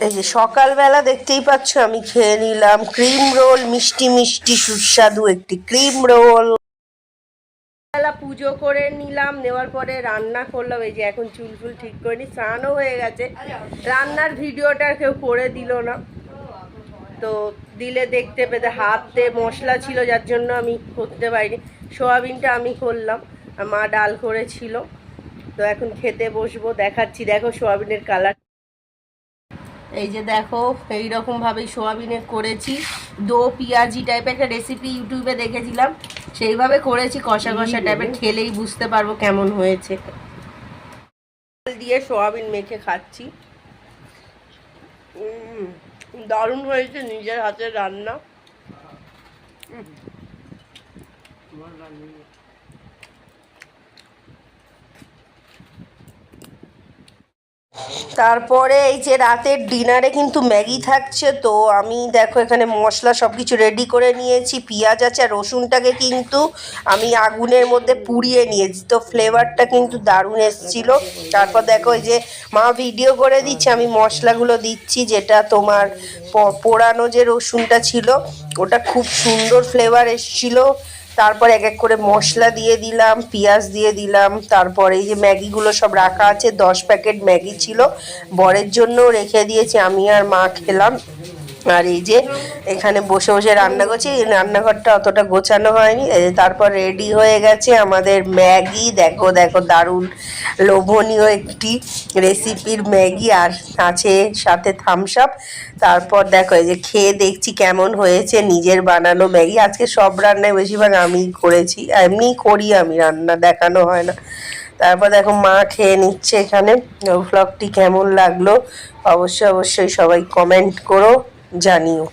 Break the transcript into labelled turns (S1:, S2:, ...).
S1: এই যে সকালবেলা দেখতেই পাচ্ছ আমি খেয়ে নিলাম ক্রিম রোল, মিষ্টি মিষ্টি সুস্বাদু একটি ক্রিম রোল। বেলা পুজো করে নিলাম, নেওয়ার পরে রান্না করলাম। এই যে এখন চুল ফুল ঠিক করে নি, স্নানও হয়ে গেছে। রান্নার ভিডিওটা কেউ করে দিল না, তো দিলে দেখতে পেতে, হাতে মশলা ছিল যার জন্য আমি করতে পারিনি। সোয়াবিনটা আমি করলাম, আর মা ডাল করেছিল। তো এখন খেতে বসবো, দেখাচ্ছি। দেখো সোয়াবিনের কালার, এই যে দেখো এইরকম ভাবেই সোয়াবিনের করেছি। দো পেঁয়াজি টাইপের একটা রেসিপি ইউটিউবে দেখেছিলাম, সেইভাবে করেছি। কষা কষা টাইপের, খেলেই বুঝতে পারবো কেমন হয়েছে। দিয়ে সোয়াবিন মেখে খাচ্ছি, দারুণ হয়েছে, নিজের হাতের রান্না। তারপরে এই যে রাতের ডিনারে কিন্তু ম্যাগি থাকছে, তো আমি দেখো এখানে মশলা সব কিছু রেডি করে নিয়েছি। পেঁয়াজ আছে, আর রসুনটাকে কিন্তু আমি আগুনের মধ্যে পুড়িয়ে নিয়েছি, তো ফ্লেভারটা কিন্তু দারুণ এসেছিলো। তারপর দেখো এই যে মা ভিডিও করে দিচ্ছে, আমি মশলাগুলো দিচ্ছি। যেটা তোমার পোড়ানো যে রসুনটা ছিল, ওটা খুব সুন্দর ফ্লেভার এসেছিলো। তারপর এক এক করে মশলা দিয়ে দিলাম, পেঁয়াজ দিয়ে দিলাম। তারপর এই যে ম্যাগিগুলো সব রাখা আছে, 10 প্যাকেট ম্যাগি ছিল, বরের জন্য রেখে দিয়েছি, আমি আর মা খেলাম। আর এই যে এখানে বসে বসে রান্না করছি, রান্নাঘরটা অতটা গোছানো হয়নি। তারপর রেডি হয়ে গেছে আমাদের ম্যাগি। দেখো দেখো, দারুণ লোভনীয় একটি রেসিপির ম্যাগি, আর আছে সাথে থামস আপ। তারপর দেখো এই যে খেয়ে দেখছি কেমন হয়েছে, নিজের বানানো ম্যাগি। আজকে সব রান্নায় বেশিরভাগ আমিই করেছি, এমনিই করি আমি, রান্না দেখানো হয় না। তারপর দেখো মা খেয়ে নিচ্ছে এখানে। ব্লগটি কেমন লাগলো অবশ্যই অবশ্যই সবাই কমেন্ট করো, জানিও।